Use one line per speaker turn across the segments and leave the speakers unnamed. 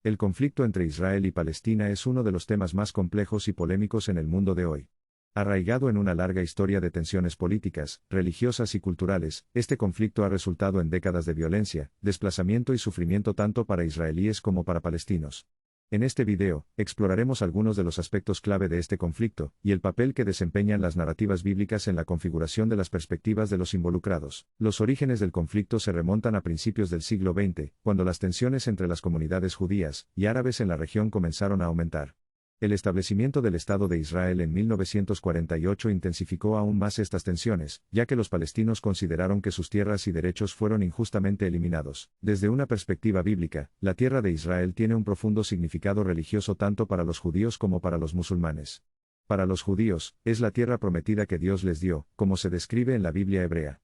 El conflicto entre Israel y Palestina es uno de los temas más complejos y polémicos en el mundo de hoy. Arraigado en una larga historia de tensiones políticas, religiosas y culturales, este conflicto ha resultado en décadas de violencia, desplazamiento y sufrimiento tanto para israelíes como para palestinos. En este video, exploraremos algunos de los aspectos clave de este conflicto, y el papel que desempeñan las narrativas bíblicas en la configuración de las perspectivas de los involucrados. Los orígenes del conflicto se remontan a principios del siglo XX, cuando las tensiones entre las comunidades judías y árabes en la región comenzaron a aumentar. El establecimiento del Estado de Israel en 1948 intensificó aún más estas tensiones, ya que los palestinos consideraron que sus tierras y derechos fueron injustamente eliminados. Desde una perspectiva bíblica, la tierra de Israel tiene un profundo significado religioso tanto para los judíos como para los musulmanes. Para los judíos, es la tierra prometida que Dios les dio, como se describe en la Biblia hebrea.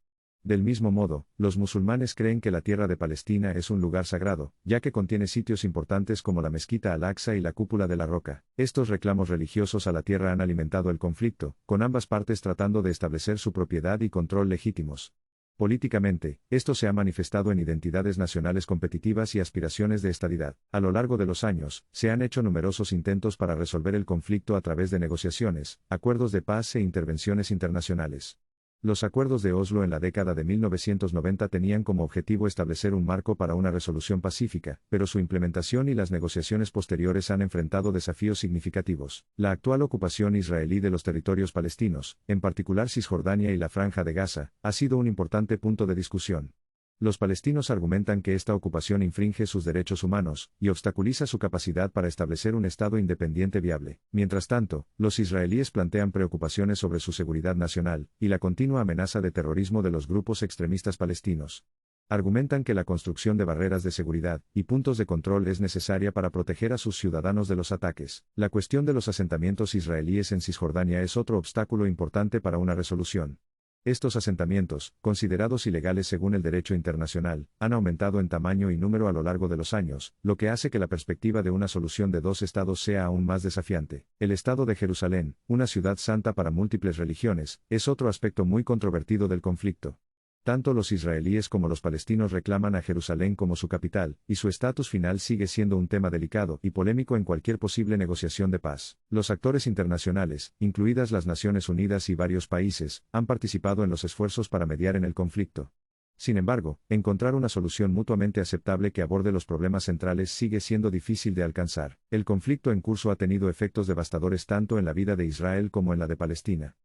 Del mismo modo, los musulmanes creen que la tierra de Palestina es un lugar sagrado, ya que contiene sitios importantes como la mezquita Al-Aqsa y la cúpula de la Roca. Estos reclamos religiosos a la tierra han alimentado el conflicto, con ambas partes tratando de establecer su propiedad y control legítimos. Políticamente, esto se ha manifestado en identidades nacionales competitivas y aspiraciones de estadidad. A lo largo de los años, se han hecho numerosos intentos para resolver el conflicto a través de negociaciones, acuerdos de paz e intervenciones internacionales. Los acuerdos de Oslo en la década de 1990 tenían como objetivo establecer un marco para una resolución pacífica, pero su implementación y las negociaciones posteriores han enfrentado desafíos significativos. La actual ocupación israelí de los territorios palestinos, en particular Cisjordania y la Franja de Gaza, ha sido un importante punto de discusión. Los palestinos argumentan que esta ocupación infringe sus derechos humanos y obstaculiza su capacidad para establecer un Estado independiente viable. Mientras tanto, los israelíes plantean preocupaciones sobre su seguridad nacional y la continua amenaza de terrorismo de los grupos extremistas palestinos. Argumentan que la construcción de barreras de seguridad y puntos de control es necesaria para proteger a sus ciudadanos de los ataques. La cuestión de los asentamientos israelíes en Cisjordania es otro obstáculo importante para una resolución. Estos asentamientos, considerados ilegales según el derecho internacional, han aumentado en tamaño y número a lo largo de los años, lo que hace que la perspectiva de una solución de dos estados sea aún más desafiante. El Estado de Jerusalén, una ciudad santa para múltiples religiones, es otro aspecto muy controvertido del conflicto. Tanto los israelíes como los palestinos reclaman a Jerusalén como su capital, y su estatus final sigue siendo un tema delicado y polémico en cualquier posible negociación de paz. Los actores internacionales, incluidas las Naciones Unidas y varios países, han participado en los esfuerzos para mediar en el conflicto. Sin embargo, encontrar una solución mutuamente aceptable que aborde los problemas centrales sigue siendo difícil de alcanzar. El conflicto en curso ha tenido efectos devastadores tanto en la vida de Israel como en la de Palestina.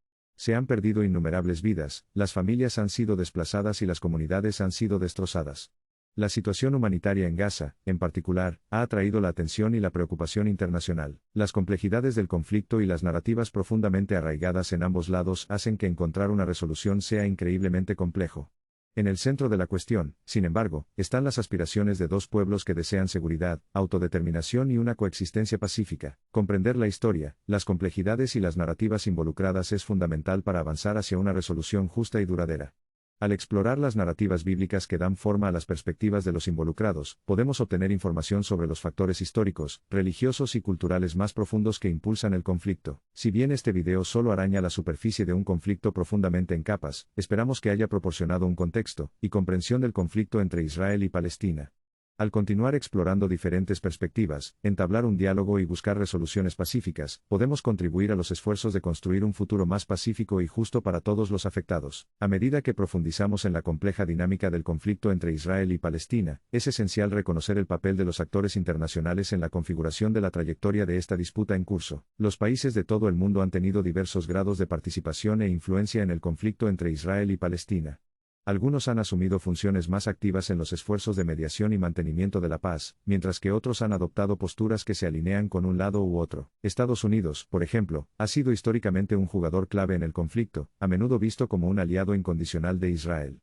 Se han perdido innumerables vidas, las familias han sido desplazadas y las comunidades han sido destrozadas. La situación humanitaria en Gaza, en particular, ha atraído la atención y la preocupación internacional. Las complejidades del conflicto y las narrativas profundamente arraigadas en ambos lados hacen que encontrar una resolución sea increíblemente complejo. En el centro de la cuestión, sin embargo, están las aspiraciones de dos pueblos que desean seguridad, autodeterminación y una coexistencia pacífica. Comprender la historia, las complejidades y las narrativas involucradas es fundamental para avanzar hacia una resolución justa y duradera. Al explorar las narrativas bíblicas que dan forma a las perspectivas de los involucrados, podemos obtener información sobre los factores históricos, religiosos y culturales más profundos que impulsan el conflicto. Si bien este video solo araña la superficie de un conflicto profundamente en capas, esperamos que haya proporcionado un contexto y comprensión del conflicto entre Israel y Palestina. Al continuar explorando diferentes perspectivas, entablar un diálogo y buscar resoluciones pacíficas, podemos contribuir a los esfuerzos de construir un futuro más pacífico y justo para todos los afectados. A medida que profundizamos en la compleja dinámica del conflicto entre Israel y Palestina, es esencial reconocer el papel de los actores internacionales en la configuración de la trayectoria de esta disputa en curso. Los países de todo el mundo han tenido diversos grados de participación e influencia en el conflicto entre Israel y Palestina. Algunos han asumido funciones más activas en los esfuerzos de mediación y mantenimiento de la paz, mientras que otros han adoptado posturas que se alinean con un lado u otro. Estados Unidos, por ejemplo, ha sido históricamente un jugador clave en el conflicto, a menudo visto como un aliado incondicional de Israel.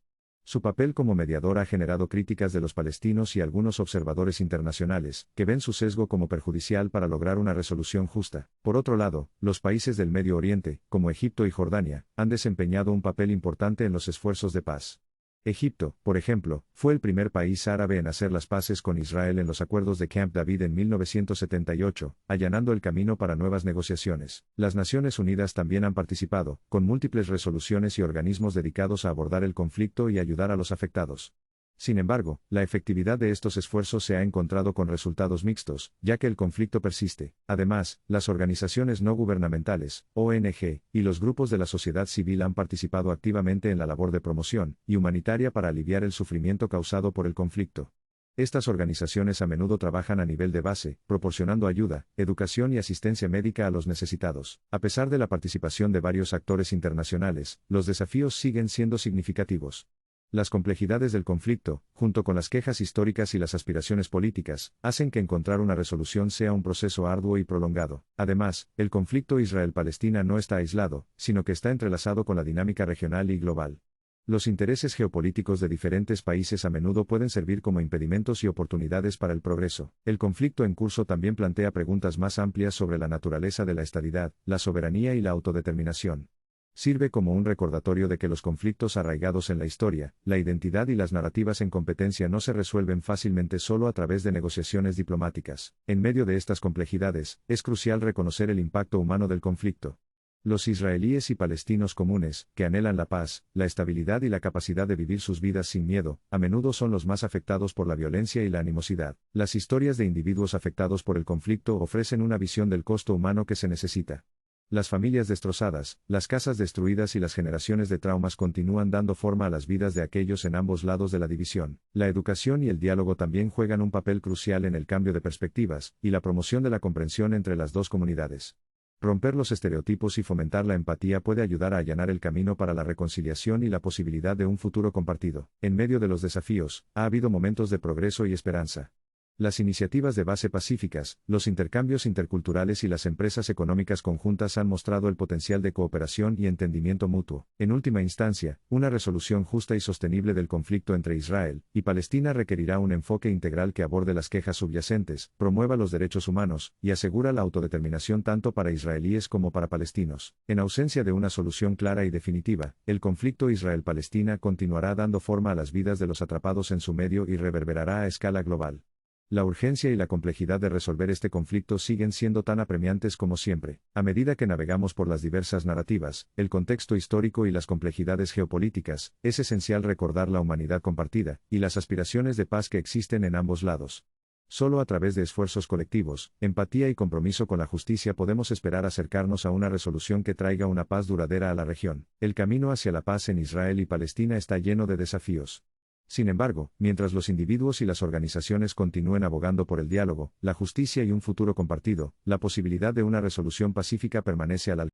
Su papel como mediador ha generado críticas de los palestinos y algunos observadores internacionales, que ven su sesgo como perjudicial para lograr una resolución justa. Por otro lado, los países del Medio Oriente, como Egipto y Jordania, han desempeñado un papel importante en los esfuerzos de paz. Egipto, por ejemplo, fue el primer país árabe en hacer las paces con Israel en los acuerdos de Camp David en 1978, allanando el camino para nuevas negociaciones. Las Naciones Unidas también han participado, con múltiples resoluciones y organismos dedicados a abordar el conflicto y ayudar a los afectados. Sin embargo, la efectividad de estos esfuerzos se ha encontrado con resultados mixtos, ya que el conflicto persiste. Además, las organizaciones no gubernamentales, ONG, y los grupos de la sociedad civil han participado activamente en la labor de promoción y humanitaria para aliviar el sufrimiento causado por el conflicto. Estas organizaciones a menudo trabajan a nivel de base, proporcionando ayuda, educación y asistencia médica a los necesitados. A pesar de la participación de varios actores internacionales, los desafíos siguen siendo significativos. Las complejidades del conflicto, junto con las quejas históricas y las aspiraciones políticas, hacen que encontrar una resolución sea un proceso arduo y prolongado. Además, el conflicto Israel-Palestina no está aislado, sino que está entrelazado con la dinámica regional y global. Los intereses geopolíticos de diferentes países a menudo pueden servir como impedimentos y oportunidades para el progreso. El conflicto en curso también plantea preguntas más amplias sobre la naturaleza de la estadidad, la soberanía y la autodeterminación. Sirve como un recordatorio de que los conflictos arraigados en la historia, la identidad y las narrativas en competencia no se resuelven fácilmente solo a través de negociaciones diplomáticas. En medio de estas complejidades, es crucial reconocer el impacto humano del conflicto. Los israelíes y palestinos comunes, que anhelan la paz, la estabilidad y la capacidad de vivir sus vidas sin miedo, a menudo son los más afectados por la violencia y la animosidad. Las historias de individuos afectados por el conflicto ofrecen una visión del costo humano que se necesita. Las familias destrozadas, las casas destruidas y las generaciones de traumas continúan dando forma a las vidas de aquellos en ambos lados de la división. La educación y el diálogo también juegan un papel crucial en el cambio de perspectivas y la promoción de la comprensión entre las dos comunidades. Romper los estereotipos y fomentar la empatía puede ayudar a allanar el camino para la reconciliación y la posibilidad de un futuro compartido. En medio de los desafíos, ha habido momentos de progreso y esperanza. Las iniciativas de base pacíficas, los intercambios interculturales y las empresas económicas conjuntas han mostrado el potencial de cooperación y entendimiento mutuo. En última instancia, una resolución justa y sostenible del conflicto entre Israel y Palestina requerirá un enfoque integral que aborde las quejas subyacentes, promueva los derechos humanos y asegura la autodeterminación tanto para israelíes como para palestinos. En ausencia de una solución clara y definitiva, el conflicto Israel-Palestina continuará dando forma a las vidas de los atrapados en su medio y reverberará a escala global. La urgencia y la complejidad de resolver este conflicto siguen siendo tan apremiantes como siempre. A medida que navegamos por las diversas narrativas, el contexto histórico y las complejidades geopolíticas, es esencial recordar la humanidad compartida y las aspiraciones de paz que existen en ambos lados. Solo a través de esfuerzos colectivos, empatía y compromiso con la justicia podemos esperar acercarnos a una resolución que traiga una paz duradera a la región. El camino hacia la paz en Israel y Palestina está lleno de desafíos. Sin embargo, mientras los individuos y las organizaciones continúen abogando por el diálogo, la justicia y un futuro compartido, la posibilidad de una resolución pacífica permanece al alcance.